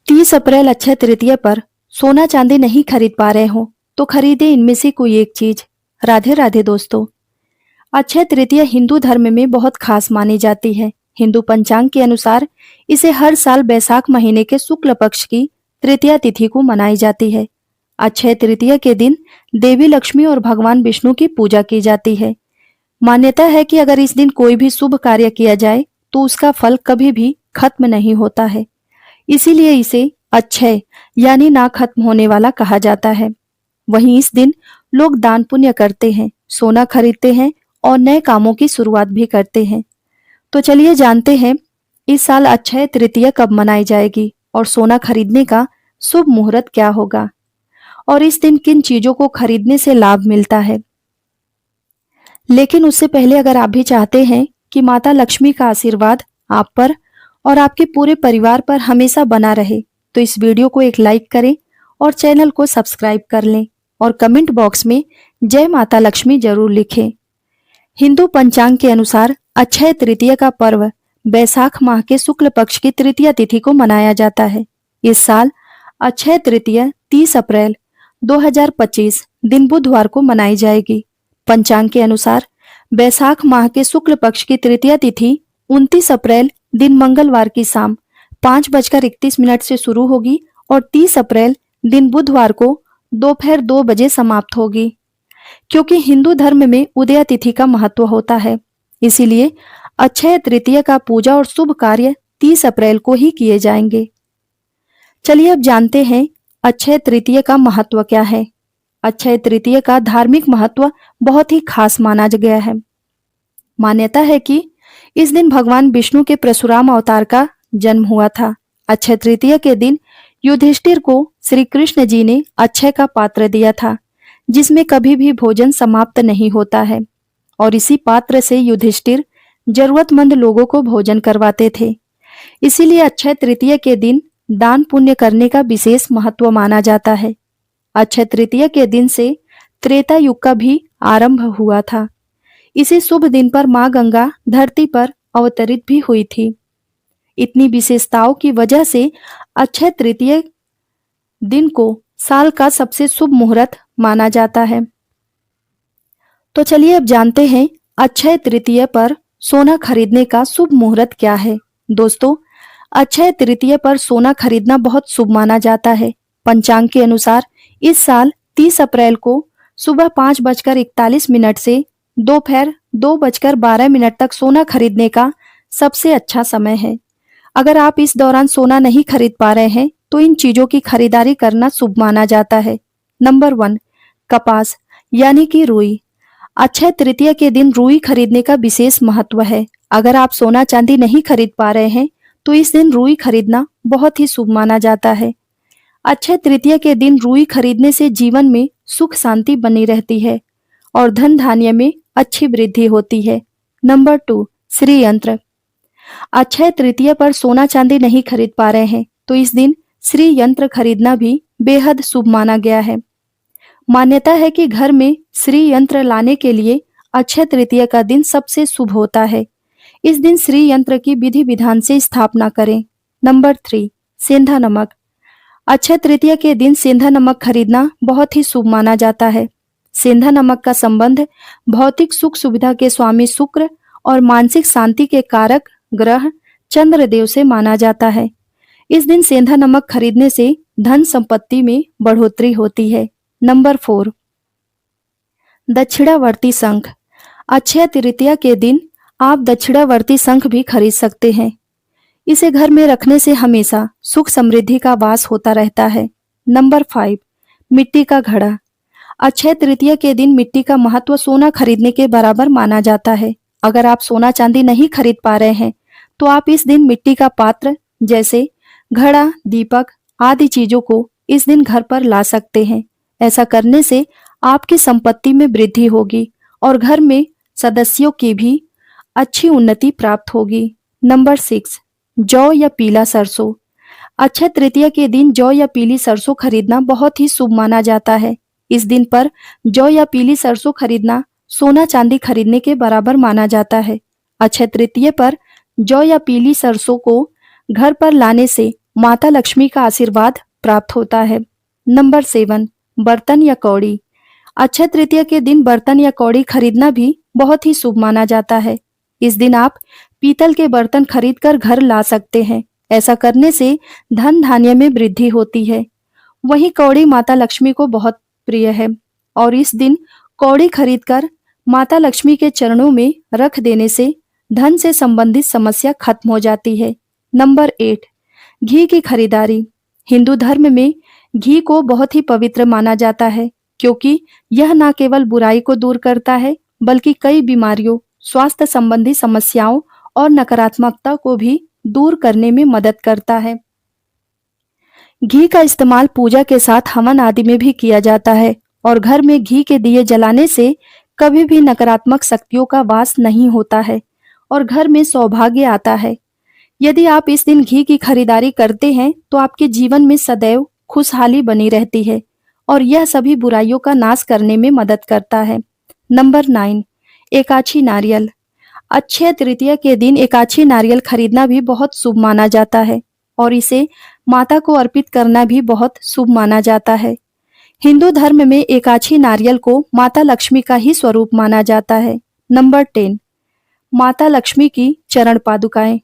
30 अप्रैल अक्षय तृतीया पर सोना चांदी नहीं खरीद पा रहे हो तो खरीदे इनमें से कोई एक चीज। राधे राधे दोस्तों। अक्षय तृतीया हिंदू धर्म में बहुत खास मानी जाती है। हिंदू पंचांग के अनुसार इसे हर साल बैसाख महीने के शुक्ल पक्ष की तृतीया तिथि को मनाई जाती है। अक्षय तृतीया के दिन देवी लक्ष्मी और भगवान विष्णु की पूजा की जाती है। मान्यता है कि अगर इस दिन कोई भी शुभ कार्य किया जाए तो उसका फल कभी भी खत्म नहीं होता है। इसीलिए इसे अक्षय यानी ना खत्म होने वाला कहा जाता है। वहीं इस दिन लोग दान पुण्य करते हैं, सोना खरीदते हैं और नए कामों की शुरुआत भी करते हैं। तो चलिए जानते हैं इस साल अक्षय तृतीया कब मनाई जाएगी और सोना खरीदने का शुभ मुहूर्त क्या होगा और इस दिन किन चीजों को खरीदने से लाभ मिलता है। लेकिन उससे पहले अगर आप भी चाहते हैं कि माता लक्ष्मी का आशीर्वाद आप पर और आपके पूरे परिवार पर हमेशा बना रहे तो इस वीडियो को एक लाइक करें और चैनल को सब्सक्राइब कर लें और कमेंट बॉक्स में जय माता लक्ष्मी जरूर लिखें। हिंदू पंचांग के अनुसार अक्षय तृतीया का पर्व बैसाख माह के शुक्ल पक्ष की तृतीया तिथि को मनाया जाता है। इस साल अक्षय तृतीया 30 अप्रैल 2025 दिन बुधवार को मनाई जाएगी। पंचांग के अनुसार बैसाख माह के शुक्ल पक्ष की तृतीया तिथि 29 अप्रैल दिन मंगलवार की शाम 5:31 से शुरू होगी और 30 अप्रैल दिन बुधवार को दोपहर 2 बजे समाप्त होगी। क्योंकि हिंदू धर्म में उदया तिथि का महत्व होता है, इसीलिए अक्षय तृतीया का पूजा और शुभ कार्य 30 अप्रैल को ही किए जाएंगे। चलिए अब जानते हैं अक्षय तृतीया का महत्व क्या है। अक्षय तृतीया का धार्मिक महत्व बहुत ही खास माना गया है। मान्यता है कि इस दिन भगवान विष्णु के परशुराम अवतार का जन्म हुआ था। अक्षय तृतीया के दिन युधिष्ठिर को श्री कृष्ण जी ने अक्षय का पात्र दिया था, जिसमें कभी भी भोजन समाप्त नहीं होता है, और इसी पात्र से युधिष्ठिर जरूरतमंद लोगों को भोजन करवाते थे। इसीलिए अक्षय तृतीया के दिन दान पुण्य करने का विशेष महत्व माना जाता है। अक्षय तृतीया के दिन से त्रेता युग का भी आरंभ हुआ था। इसी शुभ दिन पर मां गंगा धरती पर अवतरित भी हुई थी। इतनी विशेषताओं की वजह से अक्षय तृतीया दिन को साल का सबसे शुभ मुहूर्त माना जाता है। तो चलिए अब जानते हैं अक्षय तृतीया पर सोना खरीदने का शुभ मुहूर्त क्या है। दोस्तों, अक्षय तृतीया पर सोना खरीदना बहुत शुभ माना जाता है। पंचांग के अनुसार इस साल 30 अप्रैल को सुबह 5:41 से दोपहर 2:12 तक सोना खरीदने का सबसे अच्छा समय है। अगर आप इस दौरान सोना नहीं खरीद पा रहे हैं तो इन चीजों की खरीदारी करना शुभ माना जाता है। नंबर 1, कपास यानी कि रुई। अक्षय तृतीया के दिन रुई खरीदने का विशेष महत्व है। अगर आप सोना चांदी नहीं खरीद पा रहे हैं तो इस दिन रुई खरीदना बहुत ही शुभ माना जाता है। अक्षय तृतीया के दिन रुई खरीदने से जीवन में सुख शांति बनी रहती है और धन धान्य में अच्छी वृद्धि होती है। नंबर 2, श्री यंत्र। अक्षय तृतीया पर सोना चांदी नहीं खरीद पा रहे हैं तो इस दिन श्री यंत्र खरीदना भी बेहद शुभ माना गया है। मान्यता है कि घर में श्री यंत्र लाने के लिए अक्षय तृतीया का दिन सबसे शुभ होता है। इस दिन श्री यंत्र की विधि विधान से स्थापना करें। नंबर 3, सेंधा नमक। अक्षय तृतीया के दिन सेंधा नमक खरीदना बहुत ही शुभ माना जाता है। सेंधा नमक का संबंध भौतिक सुख सुविधा के स्वामी शुक्र और मानसिक शांति के कारक ग्रह चंद्रदेव से माना जाता है। इस दिन सेंधा नमक खरीदने से धन संपत्ति में बढ़ोतरी होती है। नंबर 4, दक्षिणावर्ती शंख। अक्षय तृतीया के दिन आप दक्षिणावर्ती शंख भी खरीद सकते हैं। इसे घर में रखने से हमेशा सुख समृद्धि का वास होता रहता है। नंबर 5, मिट्टी का घड़ा। अक्षय तृतीया के दिन मिट्टी का महत्व सोना खरीदने के बराबर माना जाता है। अगर आप सोना चांदी नहीं खरीद पा रहे हैं तो आप इस दिन मिट्टी का पात्र जैसे घड़ा, दीपक आदि चीजों को इस दिन घर पर ला सकते हैं। ऐसा करने से आपकी संपत्ति में वृद्धि होगी और घर में सदस्यों की भी अच्छी उन्नति प्राप्त होगी। नंबर 6, जौ या पीला सरसों। अक्षय तृतीया के दिन जौ या पीली सरसों खरीदना बहुत ही शुभ माना जाता है। इस दिन पर जौ या पीली सरसों खरीदना सोना चांदी खरीदने के बराबर माना जाता है। अक्षय तृतीया पर जौ या पीली सरसों को घर पर लाने से माता लक्ष्मी का आशीर्वाद प्राप्त होता है। नंबर 7, बर्तन या कौड़ी। अक्षय तृतीया के दिन बर्तन या कौड़ी खरीदना भी बहुत ही शुभ माना जाता है। इस दिन आप पीतल के बर्तन खरीदकर घर ला सकते हैं। ऐसा करने से धन धान्य में वृद्धि होती है। वहीं कौड़ी माता लक्ष्मी को बहुत प्रिय है और इस दिन कौड़ी खरीदकर माता लक्ष्मी के चरणों में रख देने से धन से संबंधित समस्या खत्म हो जाती है। नंबर 8, घी की खरीदारी। हिंदू धर्म में घी को बहुत ही पवित्र माना जाता है क्योंकि यह न केवल बुराई को दूर करता है बल्कि कई बीमारियों, स्वास्थ्य संबंधी समस्याओं और नकारात्मकता को भी दूर करने में मदद करता है। घी का इस्तेमाल पूजा के साथ हवन आदि में भी किया जाता है और घर में घी के दिए जलाने से कभी भी नकारात्मक शक्तियों का वास नहीं होता है और घर में सौभाग्य आता है। यदि आप इस दिन घी की खरीदारी करते हैं तो आपके जीवन में सदैव खुशहाली बनी रहती है और यह सभी बुराइयों का नाश करने में मदद करता है। नंबर 9, एकाछी नारियल। अक्षय तृतीया के दिन एकाछी नारियल खरीदना भी बहुत शुभ माना जाता है और इसे माता को अर्पित करना भी बहुत शुभ माना जाता है। हिंदू धर्म में एकाछी नारियल को माता लक्ष्मी का ही स्वरूप माना जाता है। नंबर 10, माता लक्ष्मी की चरण पादुकाएं।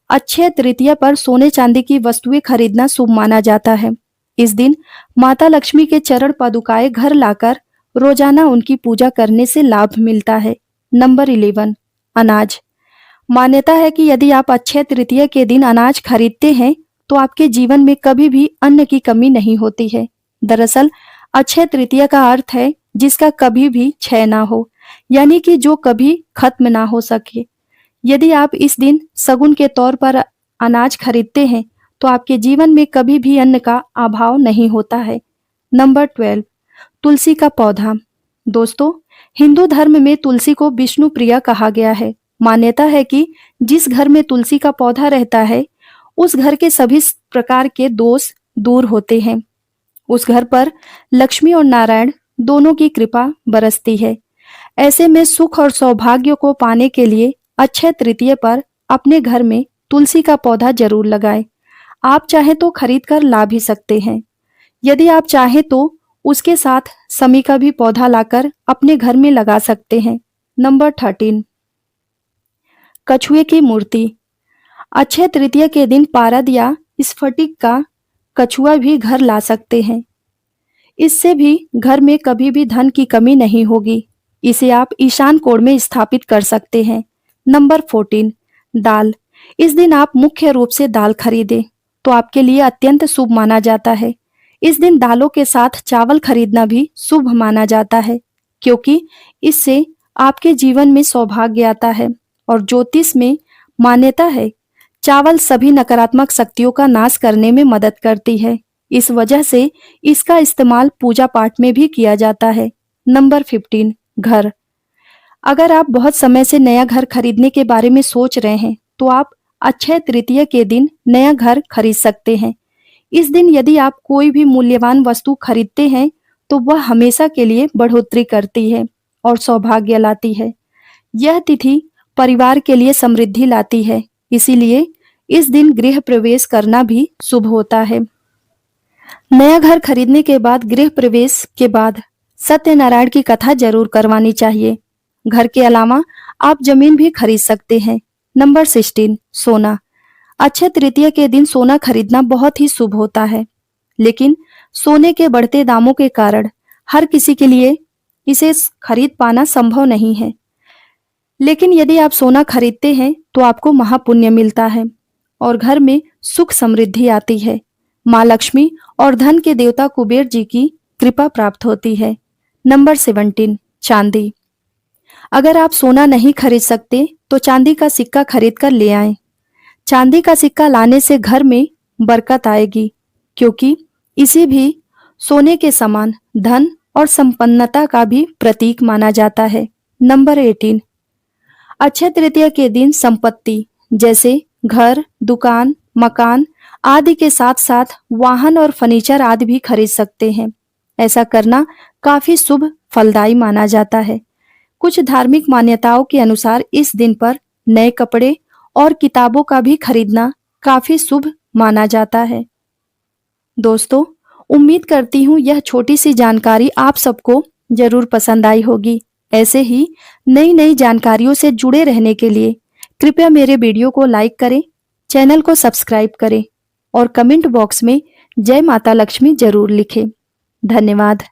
अक्षय तृतीया पर सोने चांदी की वस्तुएं खरीदना शुभ माना जाता है। इस दिन माता लक्ष्मी के चरण पादुकाएं घर लाकर रोजाना उनकी पूजा करने से लाभ मिलता है। नंबर 11, अनाज। मान्यता है कि यदि आप अक्षय तृतीया के दिन अनाज खरीदते हैं तो आपके जीवन में कभी भी अन्न की कमी नहीं होती है। दरअसल अक्षय तृतीया का अर्थ है जिसका कभी भी क्षय ना हो, यानी कि जो कभी खत्म ना हो सके। यदि आप इस दिन शगुन के तौर पर अनाज खरीदते हैं तो आपके जीवन में कभी भी अन्न का अभाव नहीं होता है। नंबर 12, तुलसी का पौधा। दोस्तों, हिंदू धर्म में तुलसी को विष्णु प्रिया कहा गया है। मान्यता है कि जिस घर में तुलसी का पौधा रहता है उस घर के सभी प्रकार के दोष दूर होते हैं। उस घर पर लक्ष्मी और नारायण दोनों की कृपा बरसती है। ऐसे में सुख और सौभाग्य को पाने के लिए अक्षय तृतीया पर अपने घर में तुलसी का पौधा जरूर लगाएं। आप चाहें तो खरीद कर ला भी सकते हैं। यदि आप चाहें तो उसके साथ समी का भी पौधा लाकर अपने घर में लगा सकते हैं। नंबर 13, कछुए की मूर्ति। अक्षय तृतीया के दिन पारद या स्फटिक का कछुआ भी घर ला सकते हैं। इससे भी घर में कभी भी धन की कमी नहीं होगी। इसे आप ईशान कोण में स्थापित कर सकते हैं। नंबर 14, दाल। इस दिन आप मुख्य रूप से दाल खरीदें तो आपके लिए अत्यंत शुभ माना जाता है। इस दिन दालों के साथ चावल खरीदना भी शुभ माना जाता है क्योंकि इससे आपके जीवन में सौभाग्य आता है और ज्योतिष में मान्यता है चावल सभी नकारात्मक शक्तियों का नाश करने में मदद करती है। इस वजह से इसका इस्तेमाल पूजा पाठ में भी किया जाता है। नंबर 15, घर। अगर आप बहुत समय से नया घर खरीदने के बारे में सोच रहे हैं तो आप अक्षय तृतीया के दिन नया घर खरीद सकते हैं। इस दिन यदि आप कोई भी मूल्यवान वस्तु खरीदते हैं तो वह हमेशा के लिए बढ़ोतरी करती है और सौभाग्य लाती है। यह तिथि परिवार के लिए समृद्धि लाती है, इसीलिए इस दिन गृह प्रवेश करना भी शुभ होता है। नया घर खरीदने के बाद गृह प्रवेश के बाद सत्यनारायण की कथा जरूर करवानी चाहिए। घर के अलावा आप जमीन भी खरीद सकते हैं। नंबर 16, सोना। अक्षय तृतीया के दिन सोना खरीदना बहुत ही शुभ होता है, लेकिन सोने के बढ़ते दामों के कारण हर किसी के लिए इसे खरीद पाना संभव नहीं है। लेकिन यदि आप सोना खरीदते हैं तो आपको महापुण्य मिलता है और घर में सुख समृद्धि आती है। माँ लक्ष्मी और धन के देवता कुबेर जी की कृपा प्राप्त होती है। नंबर 17, चांदी। अगर आप सोना नहीं खरीद सकते तो चांदी का सिक्का खरीद कर ले आएं। चांदी का सिक्का लाने से घर में बरकत आएगी क्योंकि इसे भी सोने के समान धन और संपन्नता का भी प्रतीक माना जाता है। नंबर 18, अक्षय तृतीया के दिन संपत्ति जैसे घर, दुकान, मकान आदि के साथ साथ वाहन और फर्नीचर आदि भी खरीद सकते हैं। ऐसा करना काफी शुभ फलदायी माना जाता है। कुछ धार्मिक मान्यताओं के अनुसार इस दिन पर नए कपड़े और किताबों का भी खरीदना काफी शुभ माना जाता है। दोस्तों, उम्मीद करती हूँ यह छोटी सी जानकारी आप सबको जरूर पसंद आई होगी। ऐसे ही नई नई जानकारियों से जुड़े रहने के लिए कृपया मेरे वीडियो को लाइक करें, चैनल को सब्सक्राइब करें और कमेंट बॉक्स में जय माता लक्ष्मी जरूर लिखें। धन्यवाद।